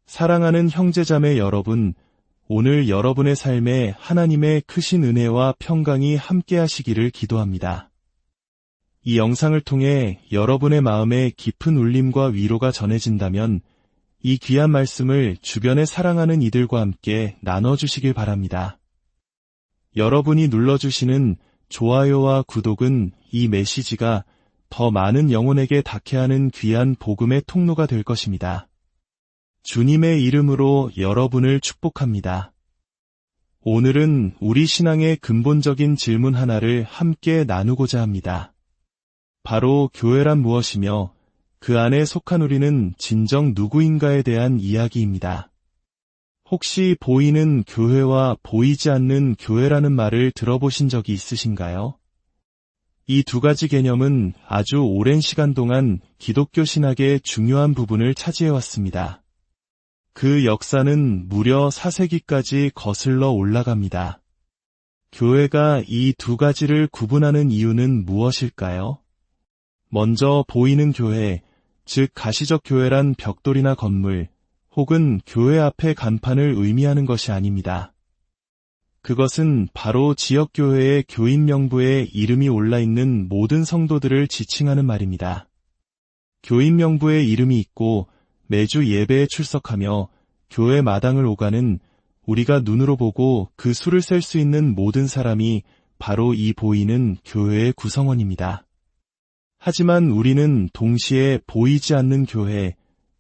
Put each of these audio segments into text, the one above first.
사랑하는 형제자매 여러분, 오늘 여러분의 삶에 하나님의 크신 은혜와 평강이 함께하시기를 기도합니다. 이 영상을 통해 여러분의 마음에 깊은 울림과 위로가 전해진다면 이 귀한 말씀을 주변에 사랑하는 이들과 함께 나눠주시길 바랍니다. 여러분이 눌러주시는 좋아요와 구독은 이 메시지가 더 많은 영혼에게 닿게 하는 귀한 복음의 통로가 될 것입니다. 주님의 이름으로 여러분을 축복합니다. 오늘은 우리 신앙의 근본적인 질문 하나를 함께 나누고자 합니다. 바로 교회란 무엇이며 그 안에 속한 우리는 진정 누구인가에 대한 이야기입니다. 혹시 보이는 교회와 보이지 않는 교회라는 말을 들어보신 적이 있으신가요? 이 두 가지 개념은 아주 오랜 시간 동안 기독교 신학의 중요한 부분을 차지해왔습니다. 그 역사는 무려 4세기까지 거슬러 올라갑니다. 교회가 이 두 가지를 구분하는 이유는 무엇일까요? 먼저 보이는 교회, 즉 가시적 교회란 벽돌이나 건물, 혹은 교회 앞의 간판을 의미하는 것이 아닙니다. 그것은 바로 지역교회의 교인명부에 이름이 올라있는 모든 성도들을 지칭하는 말입니다. 교인명부에 이름이 있고 매주 예배에 출석하며 교회 마당을 오가는 우리가 눈으로 보고 그 수를 셀 수 있는 모든 사람이 바로 이 보이는 교회의 구성원입니다. 하지만 우리는 동시에 보이지 않는 교회,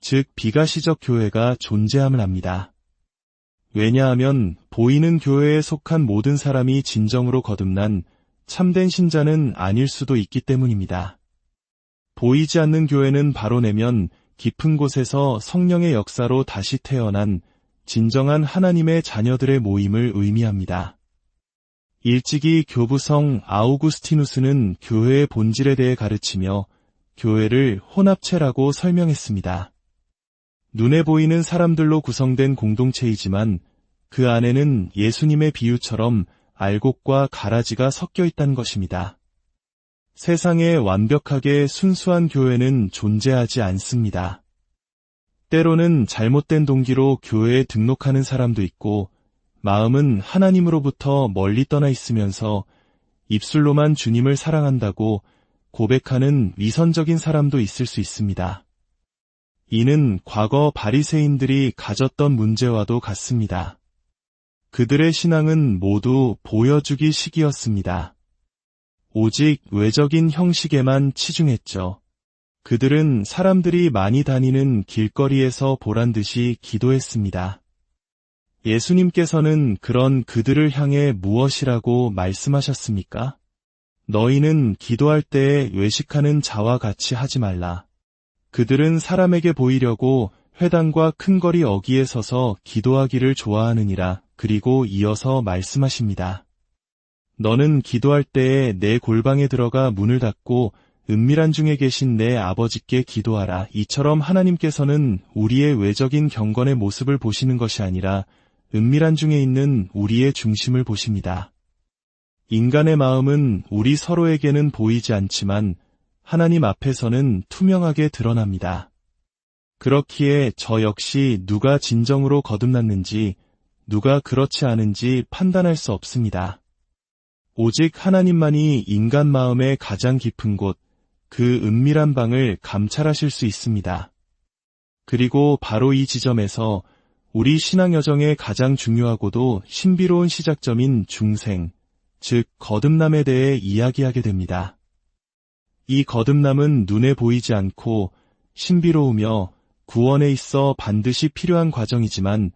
즉 비가시적 교회가 존재함을 압니다. 왜냐하면 보이는 교회에 속한 모든 사람이 진정으로 거듭난 참된 신자는 아닐 수도 있기 때문입니다. 보이지 않는 교회는 바로 내면 깊은 곳에서 성령의 역사로 다시 태어난 진정한 하나님의 자녀들의 모임을 의미합니다. 일찍이 교부성 아우구스티누스는 교회의 본질에 대해 가르치며 교회를 혼합체라고 설명했습니다. 눈에 보이는 사람들로 구성된 공동체이지만 그 안에는 예수님의 비유처럼 알곡과 가라지가 섞여 있다는 것입니다. 세상에 완벽하게 순수한 교회는 존재하지 않습니다. 때로는 잘못된 동기로 교회에 등록하는 사람도 있고 마음은 하나님으로부터 멀리 떠나 있으면서 입술로만 주님을 사랑한다고 고백하는 위선적인 사람도 있을 수 있습니다. 이는 과거 바리새인들이 가졌던 문제와도 같습니다. 그들의 신앙은 모두 보여주기 식이었습니다. 오직 외적인 형식에만 치중했죠. 그들은 사람들이 많이 다니는 길거리에서 보란듯이 기도했습니다. 예수님께서는 그런 그들을 향해 무엇이라고 말씀하셨습니까? 너희는 기도할 때에 외식하는 자와 같이 하지 말라. 그들은 사람에게 보이려고 회당과 큰 거리 어귀에 서서 기도하기를 좋아하느니라. 그리고 이어서 말씀하십니다. 너는 기도할 때에 내 골방에 들어가 문을 닫고 은밀한 중에 계신 내 아버지께 기도하라. 이처럼 하나님께서는 우리의 외적인 경건의 모습을 보시는 것이 아니라 은밀한 중에 있는 우리의 중심을 보십니다. 인간의 마음은 우리 서로에게는 보이지 않지만 하나님 앞에서는 투명하게 드러납니다. 그렇기에 저 역시 누가 진정으로 거듭났는지 누가 그렇지 않은지 판단할 수 없습니다. 오직 하나님만이 인간 마음의 가장 깊은 곳, 그 은밀한 방을 감찰하실 수 있습니다. 그리고 바로 이 지점에서 우리 신앙 여정의 가장 중요하고도 신비로운 시작점인 중생, 즉 거듭남에 대해 이야기하게 됩니다. 이 거듭남은 눈에 보이지 않고 신비로우며 구원에 있어 반드시 필요한 과정이지만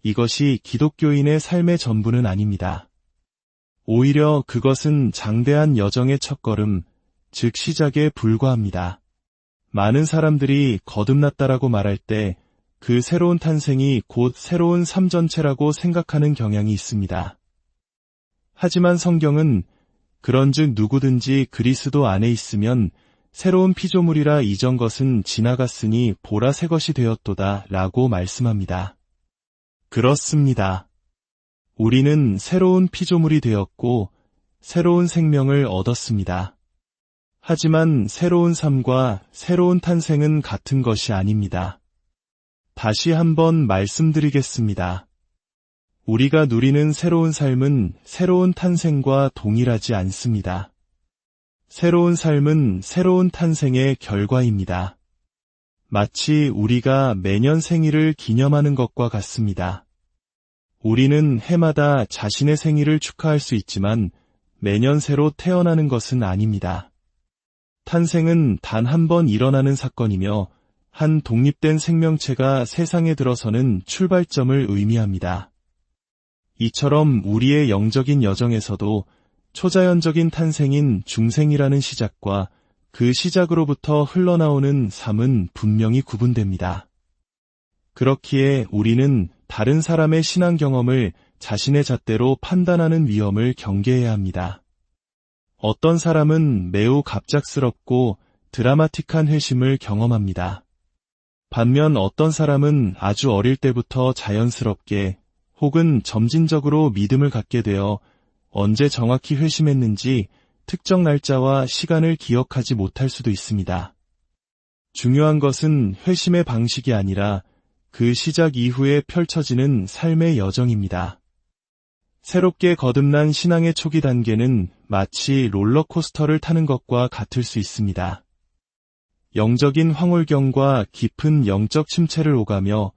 이것이 기독교인의 삶의 전부는 아닙니다. 오히려 그것은 장대한 여정의 첫걸음, 즉 시작에 불과합니다. 많은 사람들이 거듭났다라고 말할 때 그 새로운 탄생이 곧 새로운 삶 전체라고 생각하는 경향이 있습니다. 하지만 성경은 그런즉 누구든지 그리스도 안에 있으면 새로운 피조물이라 이전 것은 지나갔으니 보라 새 것이 되었도다 라고 말씀합니다. 그렇습니다. 우리는 새로운 피조물이 되었고 새로운 생명을 얻었습니다. 하지만 새로운 삶과 새로운 탄생은 같은 것이 아닙니다. 다시 한번 말씀드리겠습니다. 우리가 누리는 새로운 삶은 새로운 탄생과 동일하지 않습니다. 새로운 삶은 새로운 탄생의 결과입니다. 마치 우리가 매년 생일을 기념하는 것과 같습니다. 우리는 해마다 자신의 생일을 축하할 수 있지만 매년 새로 태어나는 것은 아닙니다. 탄생은 단 한 번 일어나는 사건이며 한 독립된 생명체가 세상에 들어서는 출발점을 의미합니다. 이처럼 우리의 영적인 여정에서도 초자연적인 탄생인 중생이라는 시작과 그 시작으로부터 흘러나오는 삶은 분명히 구분됩니다. 그렇기에 우리는 다른 사람의 신앙 경험을 자신의 잣대로 판단하는 위험을 경계해야 합니다. 어떤 사람은 매우 갑작스럽고 드라마틱한 회심을 경험합니다. 반면 어떤 사람은 아주 어릴 때부터 자연스럽게 혹은 점진적으로 믿음을 갖게 되어 언제 정확히 회심했는지 특정 날짜와 시간을 기억하지 못할 수도 있습니다. 중요한 것은 회심의 방식이 아니라 그 시작 이후에 펼쳐지는 삶의 여정입니다. 새롭게 거듭난 신앙의 초기 단계는 마치 롤러코스터를 타는 것과 같을 수 있습니다. 영적인 황홀경과 깊은 영적 침체를 오가며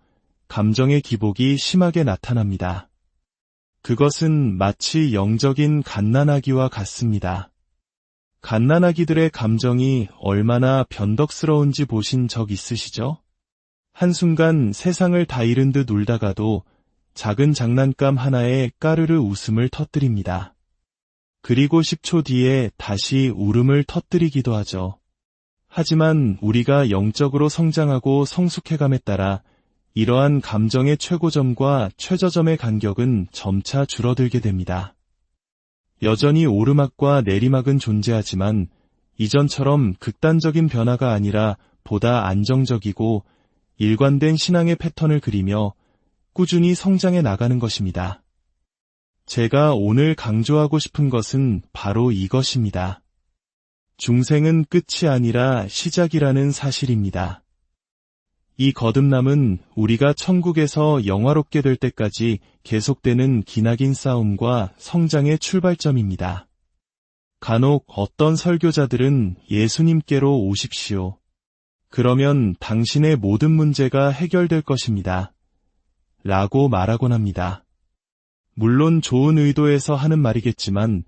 감정의 기복이 심하게 나타납니다. 그것은 마치 영적인 갓난아기와 같습니다. 갓난아기들의 감정이 얼마나 변덕스러운지 보신 적 있으시죠? 한순간 세상을 다 잃은 듯 울다가도 작은 장난감 하나에 까르르 웃음을 터뜨립니다. 그리고 10초 뒤에 다시 울음을 터뜨리기도 하죠. 하지만 우리가 영적으로 성장하고 성숙해감에 따라 이러한 감정의 최고점과 최저점의 간격은 점차 줄어들게 됩니다. 여전히 오르막과 내리막은 존재하지만 이전처럼 극단적인 변화가 아니라 보다 안정적이고 일관된 신앙의 패턴을 그리며 꾸준히 성장해 나가는 것입니다. 제가 오늘 강조하고 싶은 것은 바로 이것입니다. 중생은 끝이 아니라 시작이라는 사실입니다. 이 거듭남은 우리가 천국에서 영화롭게 될 때까지 계속되는 기나긴 싸움과 성장의 출발점입니다. 간혹 어떤 설교자들은 예수님께로 오십시오. 그러면 당신의 모든 문제가 해결될 것입니다. 라고 말하곤 합니다. 물론 좋은 의도에서 하는 말이겠지만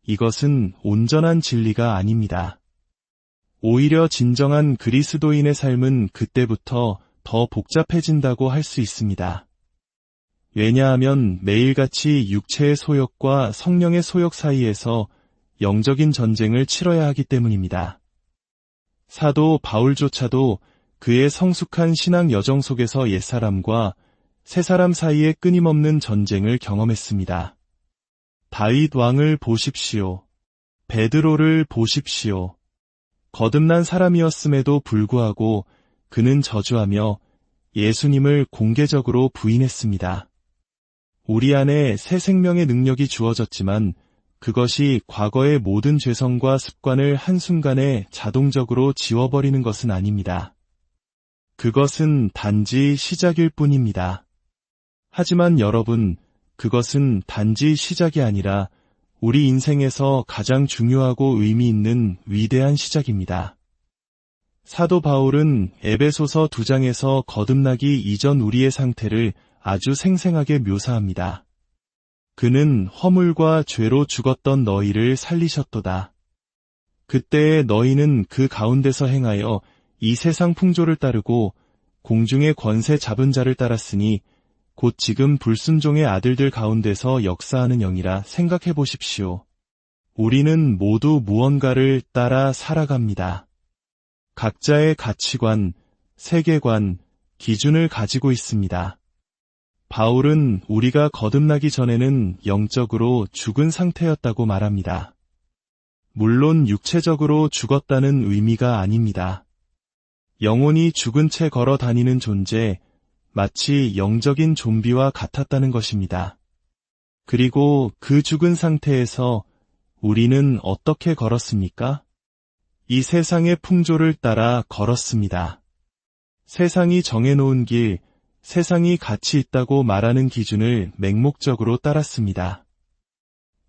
이것은 온전한 진리가 아닙니다. 오히려 진정한 그리스도인의 삶은 그때부터 더 복잡해진다고 할 수 있습니다. 왜냐하면 매일같이 육체의 소욕과 성령의 소욕 사이에서 영적인 전쟁을 치러야 하기 때문입니다. 사도 바울조차도 그의 성숙한 신앙 여정 속에서 옛사람과 새사람 사이의 끊임없는 전쟁을 경험했습니다. 다윗 왕을 보십시오. 베드로를 보십시오. 거듭난 사람이었음에도 불구하고 그는 저주하며 예수님을 공개적으로 부인했습니다. 우리 안에 새 생명의 능력이 주어졌지만 그것이 과거의 모든 죄성과 습관을 한순간에 자동적으로 지워버리는 것은 아닙니다. 그것은 단지 시작일 뿐입니다. 하지만 여러분, 그것은 단지 시작이 아니라 우리 인생에서 가장 중요하고 의미 있는 위대한 시작입니다. 사도 바울은 에베소서 2장에서 거듭나기 이전 우리의 상태를 아주 생생하게 묘사합니다. 그는 허물과 죄로 죽었던 너희를 살리셨도다. 그때의 너희는 그 가운데서 행하여 이 세상 풍조를 따르고 공중의 권세 잡은 자를 따랐으니 곧 지금 불순종의 아들들 가운데서 역사하는 영이라 생각해 보십시오. 우리는 모두 무언가를 따라 살아갑니다. 각자의 가치관, 세계관, 기준을 가지고 있습니다. 바울은 우리가 거듭나기 전에는 영적으로 죽은 상태였다고 말합니다. 물론 육체적으로 죽었다는 의미가 아닙니다. 영혼이 죽은 채 걸어 다니는 존재, 마치 영적인 좀비와 같았다는 것입니다. 그리고 그 죽은 상태에서 우리는 어떻게 걸었습니까? 이 세상의 풍조를 따라 걸었습니다. 세상이 정해놓은 길, 세상이 가치 있다고 말하는 기준을 맹목적으로 따랐습니다.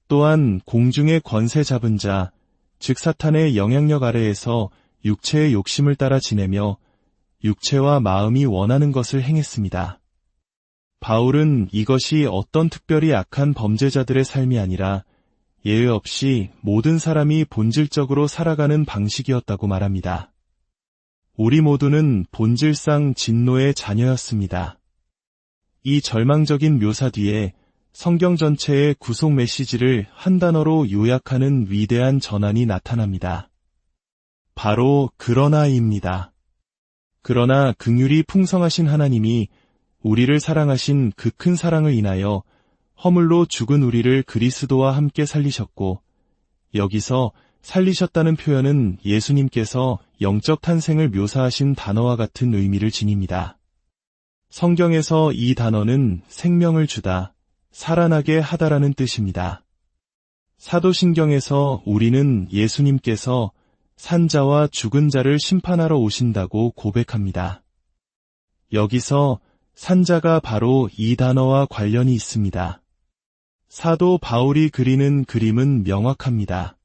또한 공중의 권세 잡은 자, 즉 사탄의 영향력 아래에서 육체의 욕심을 따라 지내며 육체와 마음이 원하는 것을 행했습니다. 바울은 이것이 어떤 특별히 악한 범죄자들의 삶이 아니라 예외 없이 모든 사람이 본질적으로 살아가는 방식이었다고 말합니다. 우리 모두는 본질상 진노의 자녀였습니다. 이 절망적인 묘사 뒤에 성경 전체의 구속 메시지를 한 단어로 요약하는 위대한 전환이 나타납니다. 바로 그러나입니다. 그러나 긍휼이 풍성하신 하나님이 우리를 사랑하신 그 큰 사랑을 인하여 허물로 죽은 우리를 그리스도와 함께 살리셨고, 여기서 살리셨다는 표현은 예수님께서 영적 탄생을 묘사하신 단어와 같은 의미를 지닙니다. 성경에서 이 단어는 생명을 주다, 살아나게 하다라는 뜻입니다. 사도신경에서 우리는 예수님께서 산자와 죽은 자를 심판하러 오신다고 고백합니다. 여기서 산자가 바로 이 단어와 관련이 있습니다. 사도 바울이 그리는 그림은 명확합니다.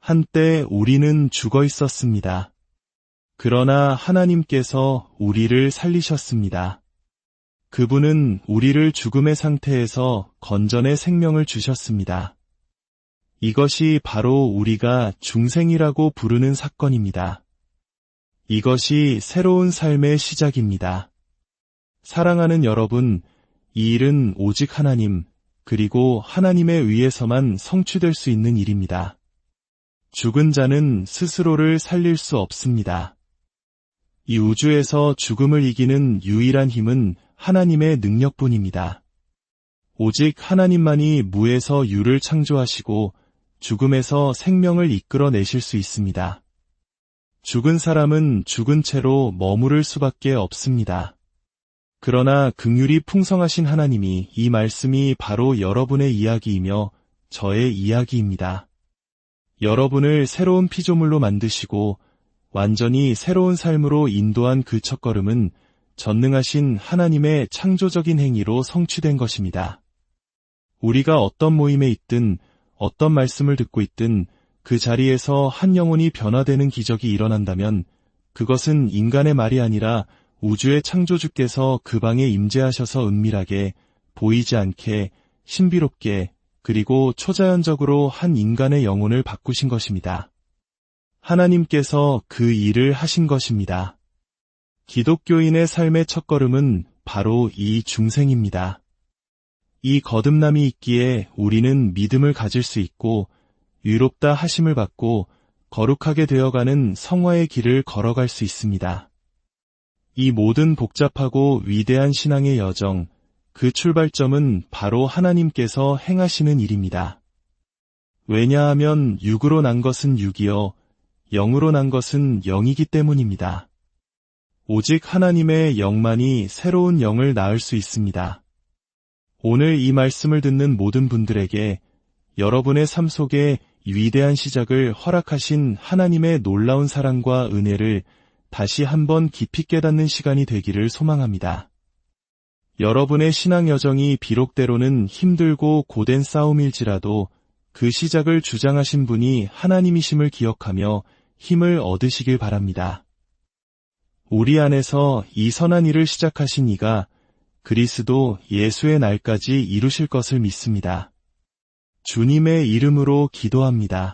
한때 우리는 죽어 있었습니다. 그러나 하나님께서 우리를 살리셨습니다. 그분은 우리를 죽음의 상태에서 건전의 생명을 주셨습니다. 이것이 바로 우리가 중생이라고 부르는 사건입니다. 이것이 새로운 삶의 시작입니다. 사랑하는 여러분, 이 일은 오직 하나님, 그리고 하나님에 의해서만 성취될 수 있는 일입니다. 죽은 자는 스스로를 살릴 수 없습니다. 이 우주에서 죽음을 이기는 유일한 힘은 하나님의 능력뿐입니다. 오직 하나님만이 무에서 유를 창조하시고 죽음에서 생명을 이끌어내실 수 있습니다. 죽은 사람은 죽은 채로 머무를 수밖에 없습니다. 그러나 긍휼이 풍성하신 하나님이 이 말씀이 바로 여러분의 이야기이며 저의 이야기입니다. 여러분을 새로운 피조물로 만드시고 완전히 새로운 삶으로 인도한 그 첫걸음은 전능하신 하나님의 창조적인 행위로 성취된 것입니다. 우리가 어떤 모임에 있든 어떤 말씀을 듣고 있든 그 자리에서 한 영혼이 변화되는 기적이 일어난다면 그것은 인간의 말이 아니라 우주의 창조주께서 그 방에 임재하셔서 은밀하게, 보이지 않게, 신비롭게, 그리고 초자연적으로 한 인간의 영혼을 바꾸신 것입니다. 하나님께서 그 일을 하신 것입니다. 기독교인의 삶의 첫걸음은 바로 이 중생입니다. 이 거듭남이 있기에 우리는 믿음을 가질 수 있고 의롭다 하심을 받고 거룩하게 되어가는 성화의 길을 걸어갈 수 있습니다. 이 모든 복잡하고 위대한 신앙의 여정, 그 출발점은 바로 하나님께서 행하시는 일입니다. 왜냐하면 육으로 난 것은 육이요, 영으로 난 것은 영이기 때문입니다. 오직 하나님의 영만이 새로운 영을 낳을 수 있습니다. 오늘 이 말씀을 듣는 모든 분들에게 여러분의 삶 속에 위대한 시작을 허락하신 하나님의 놀라운 사랑과 은혜를 다시 한번 깊이 깨닫는 시간이 되기를 소망합니다. 여러분의 신앙 여정이 비록 때로는 힘들고 고된 싸움일지라도 그 시작을 주장하신 분이 하나님이심을 기억하며 힘을 얻으시길 바랍니다. 우리 안에서 이 선한 일을 시작하신 이가 그리스도 예수의 날까지 이루실 것을 믿습니다. 주님의 이름으로 기도합니다.